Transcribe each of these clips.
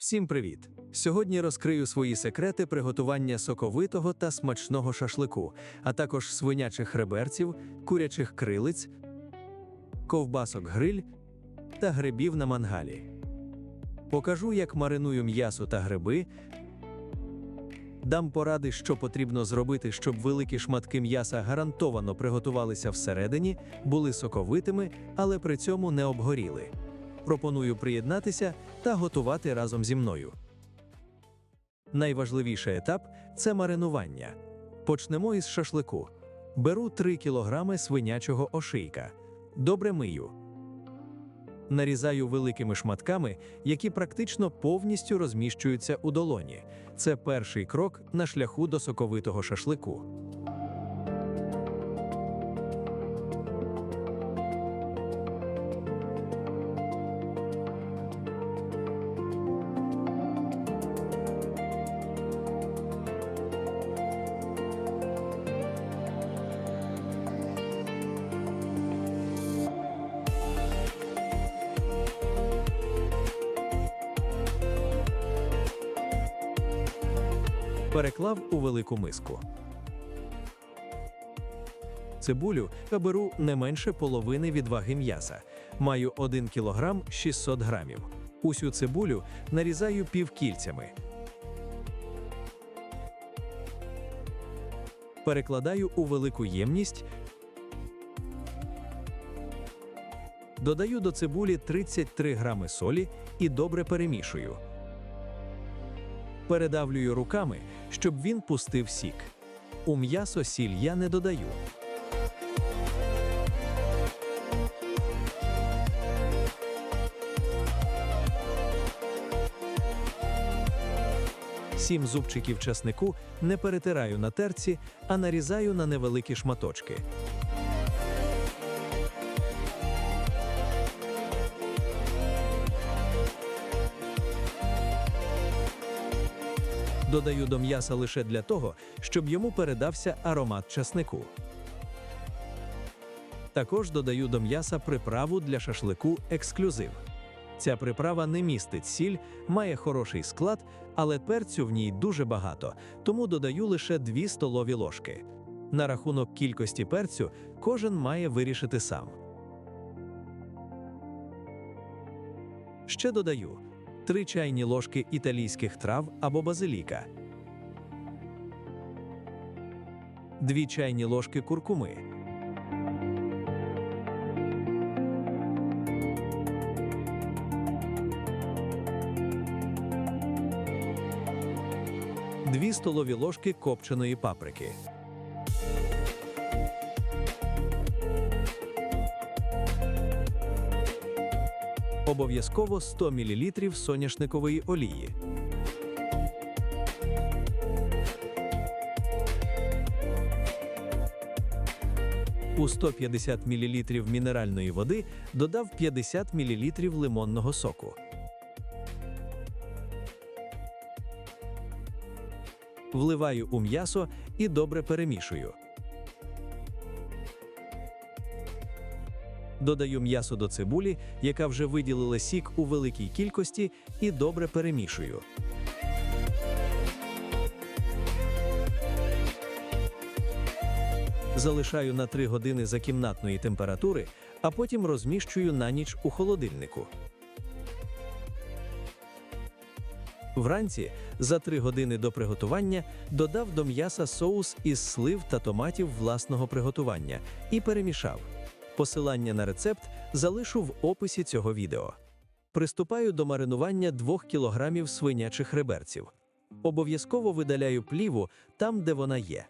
Всім привіт! Сьогодні розкрию свої секрети приготування соковитого та смачного шашлику, а також свинячих реберців, курячих крилиць, ковбасок гриль та грибів на мангалі. Покажу, як мариную м'ясо та гриби, дам поради, що потрібно зробити, щоб великі шматки м'яса гарантовано приготувалися всередині, були соковитими, але при цьому не обгоріли. Пропоную приєднатися та готувати разом зі мною. Найважливіший етап – це маринування. Почнемо із шашлику. Беру 3 кг свинячого ошийка. Добре мию. Нарізаю великими шматками, які практично повністю розміщуються у долоні. Це перший крок на шляху до соковитого шашлику. Переклав у велику миску. Цибулю беру не менше половини від ваги м'яса. Маю 1 кг 600 грамів. Усю цибулю нарізаю півкільцями. Перекладаю у велику ємність. Додаю до цибулі 33 грами солі і добре перемішую. Передавлюю руками, щоб він пустив сік. У м'ясо сіль я не додаю. Сім зубчиків часнику не перетираю на терці, а нарізаю на невеликі шматочки. Додаю до м'яса лише для того, щоб йому передався аромат часнику. Також додаю до м'яса приправу для шашлику «Ексклюзив». Ця приправа не містить сіль, має хороший склад, але перцю в ній дуже багато, тому додаю лише 2 столові ложки. На рахунок кількості перцю кожен має вирішити сам. Ще додаю 3 чайні ложки італійських трав або базиліка, 2 чайні ложки куркуми, 2 столові ложки копченої паприки. Обов'язково 100 мл соняшникової олії. У 150 мл мінеральної води додав 50 мл лимонного соку. Вливаю у м'ясо і добре перемішую. Додаю м'ясо до цибулі, яка вже виділила сік у великій кількості, і добре перемішую. Залишаю на 3 години за кімнатної температури, а потім розміщую на ніч у холодильнику. Вранці, за 3 години до приготування, додав до м'яса соус із слив та томатів власного приготування і перемішав. Посилання на рецепт залишу в описі цього відео. Приступаю до маринування 2 кг свинячих реберців. Обов'язково видаляю пліву там, де вона є.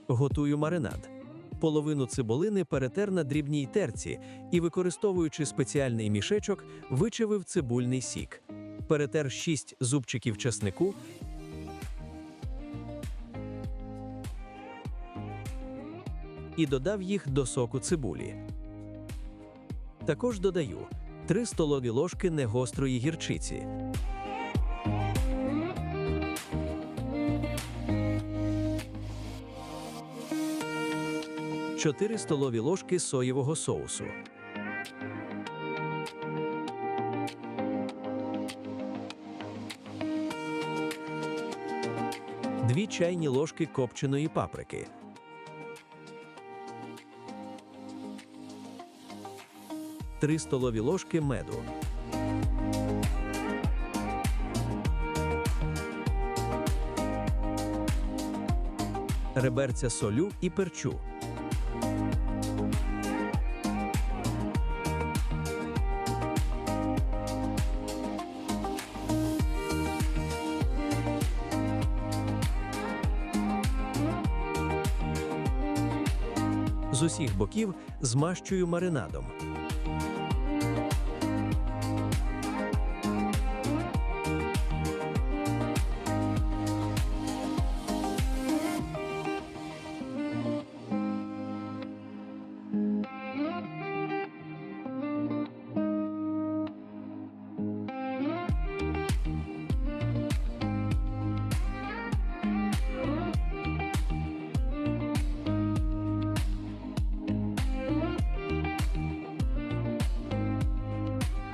Готую маринад. Половину цибулини перетер на дрібній терці і, використовуючи спеціальний мішечок, вичавив цибульний сік. Перетер 6 зубчиків часнику і додав їх до соку цибулі. Також додаю 3 столові ложки негострої гірчиці. 4 столові ложки соєвого соусу, 2 чайні ложки копченої паприки, 3 столові ложки меду, реберця солю і перчу, з усіх боків змащую маринадом.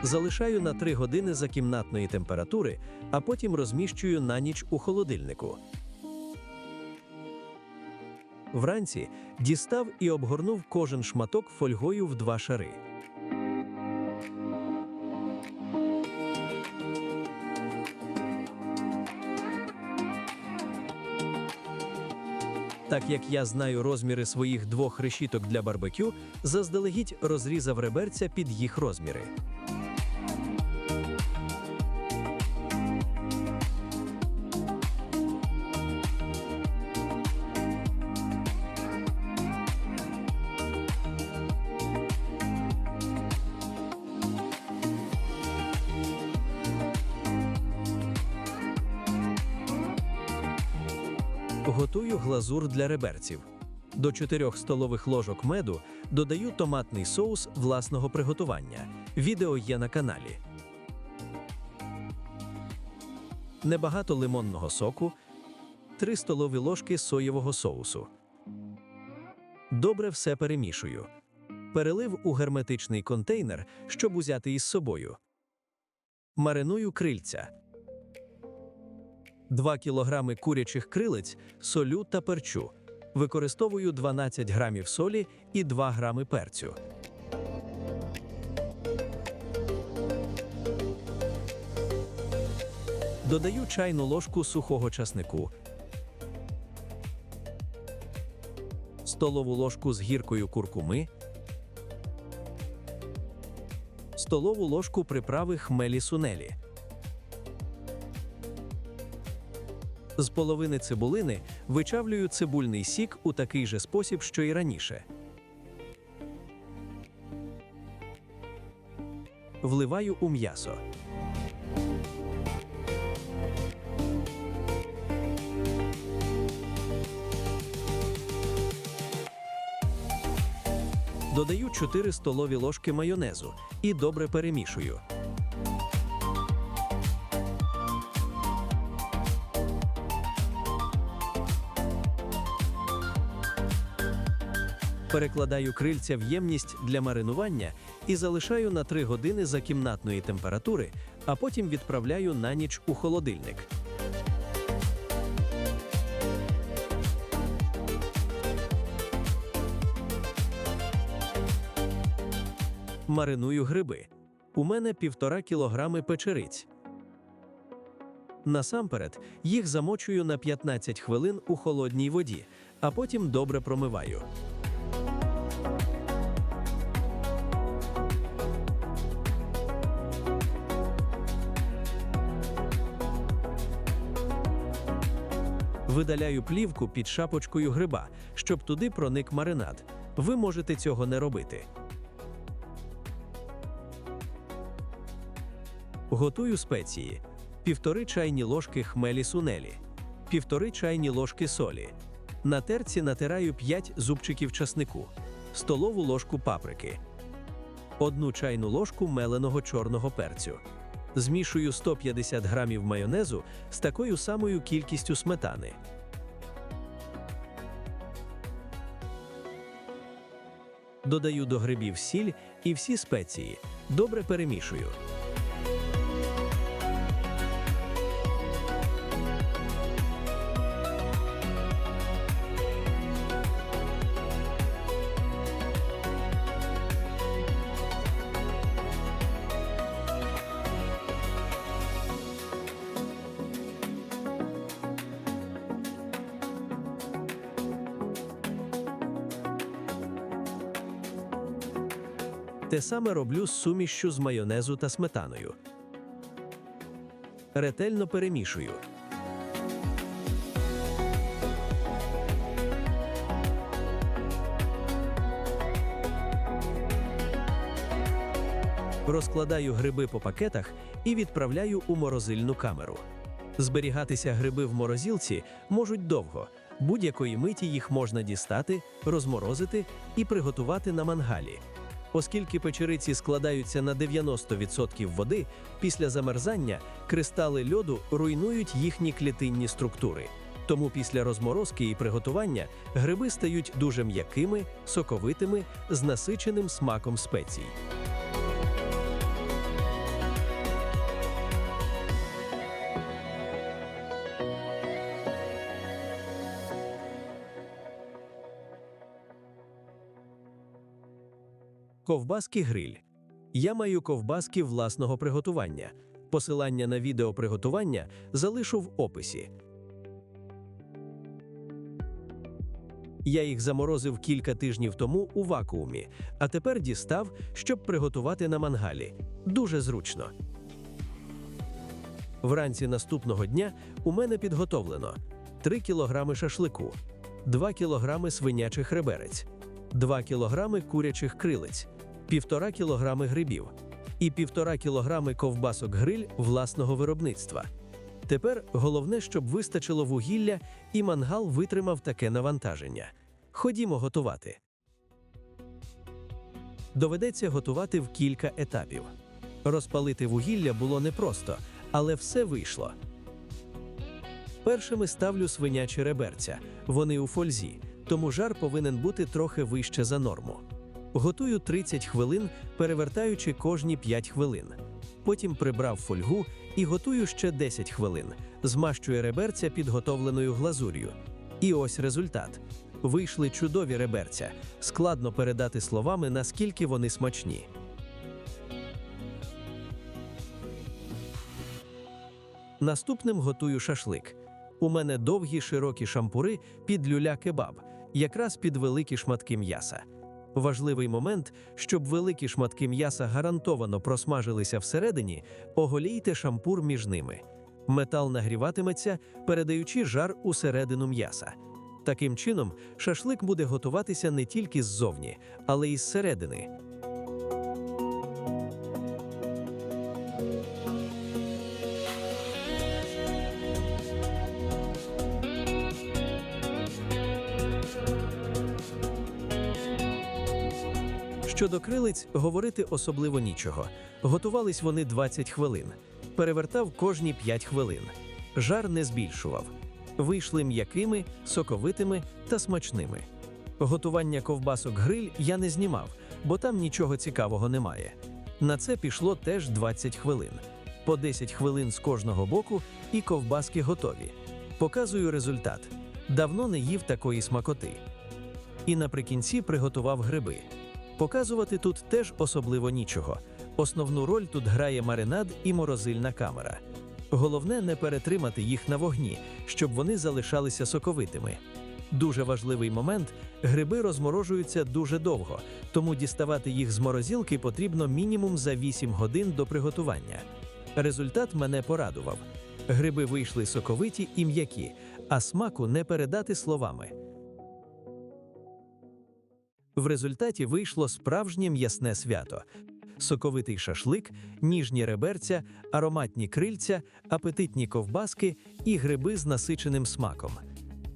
Залишаю на 3 години за кімнатної температури, а потім розміщую на ніч у холодильнику. Вранці дістав і обгорнув кожен шматок фольгою в 2 шари. Так як я знаю розміри своїх 2 решіток для барбекю, заздалегідь розрізав реберця під їх розміри. Готую глазур для реберців. До 4 столових ложок меду додаю томатний соус власного приготування. Відео є на каналі. Небагато лимонного соку, 3 столові ложки соєвого соусу. Добре все перемішую. Перелив у герметичний контейнер, щоб узяти із собою. Мариную крильця. 2 кілограми курячих крилець, солю та перчу. Використовую 12 грамів солі і 2 грами перцю. Додаю чайну ложку сухого часнику, столову ложку з гіркою куркуми, столову ложку приправи хмелі-сунелі. З половини цибулини вичавлюю цибульний сік у такий же спосіб, що і раніше. Вливаю у м'ясо. Додаю 4 столові ложки майонезу і добре перемішую. Перекладаю крильця в ємність для маринування і залишаю на 3 години за кімнатної температури, а потім відправляю на ніч у холодильник. Мариную гриби. У мене 1,5 кілограми печериць. Насамперед, їх замочую на 15 хвилин у холодній воді, а потім добре промиваю. Видаляю плівку під шапочкою гриба, щоб туди проник маринад. Ви можете цього не робити. Готую спеції. 1,5 чайні ложки хмелі-сунелі, 1,5 чайні ложки солі. На терці натираю 5 зубчиків часнику, столову ложку паприки, 1 чайну ложку меленого чорного перцю. Змішую 150 грамів майонезу з такою самою кількістю сметани. Додаю до грибів сіль і всі спеції. Добре перемішую. Те саме роблю з сумішшю з майонезу та сметаною. Ретельно перемішую. Розкладаю гриби по пакетах і відправляю у морозильну камеру. Зберігатися гриби в морозилці можуть довго. Будь-якої миті їх можна дістати, розморозити і приготувати на мангалі. Оскільки печериці складаються на 90% води, після замерзання кристали льоду руйнують їхні клітинні структури. Тому після розморозки і приготування гриби стають дуже м'якими, соковитими, з насиченим смаком спецій. Ковбаски-гриль. Я маю ковбаски власного приготування. Посилання на відео приготування залишу в описі. Я їх заморозив кілька тижнів тому у вакуумі, а тепер дістав, щоб приготувати на мангалі. Дуже зручно. Вранці наступного дня у мене підготовлено 3 кг шашлику, 2 кг свинячих реберець, 2 кг курячих крилець, 1,5 кг грибів і 1,5 кг ковбасок-гриль власного виробництва. Тепер головне, щоб вистачило вугілля і мангал витримав таке навантаження. Ходімо готувати. Доведеться готувати в кілька етапів. Розпалити вугілля було непросто, але все вийшло. Першими ставлю свинячі реберця. Вони у фользі, тому жар повинен бути трохи вище за норму. Готую 30 хвилин, перевертаючи кожні 5 хвилин. Потім прибрав фольгу і готую ще 10 хвилин. Змащую реберця підготовленою глазур'ю. І ось результат. Вийшли чудові реберця. Складно передати словами, наскільки вони смачні. Наступним готую шашлик. У мене довгі широкі шампури під люля-кебаб, якраз під великі шматки м'яса. Важливий момент, щоб великі шматки м'яса гарантовано просмажилися всередині, оголійте шампур між ними. Метал нагріватиметься, передаючи жар усередину м'яса. Таким чином, шашлик буде готуватися не тільки ззовні, але й зсередини. Щодо крилиць, говорити особливо нічого. Готувались вони 20 хвилин. Перевертав кожні 5 хвилин. Жар не збільшував. Вийшли м'якими, соковитими та смачними. Готування ковбасок-гриль я не знімав, бо там нічого цікавого немає. На це пішло теж 20 хвилин. По 10 хвилин з кожного боку і ковбаски готові. Показую результат. Давно не їв такої смакоти. І наприкінці приготував гриби. Показувати тут теж особливо нічого. Основну роль тут грає маринад і морозильна камера. Головне не перетримати їх на вогні, щоб вони залишалися соковитими. Дуже важливий момент – гриби розморожуються дуже довго, тому діставати їх з морозилки потрібно мінімум за 8 годин до приготування. Результат мене порадував. Гриби вийшли соковиті і м'які, а смаку не передати словами. В результаті вийшло справжнє м'ясне свято. Соковитий шашлик, ніжні реберця, ароматні крильця, апетитні ковбаски і гриби з насиченим смаком.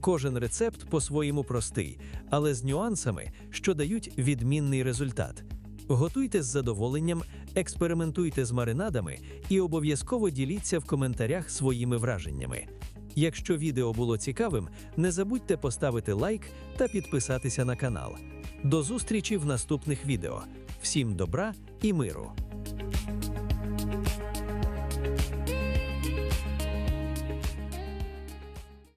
Кожен рецепт по-своєму простий, але з нюансами, що дають відмінний результат. Готуйте з задоволенням, експериментуйте з маринадами і обов'язково діліться в коментарях своїми враженнями. Якщо відео було цікавим, не забудьте поставити лайк та підписатися на канал. До зустрічі в наступних відео. Всім добра і миру!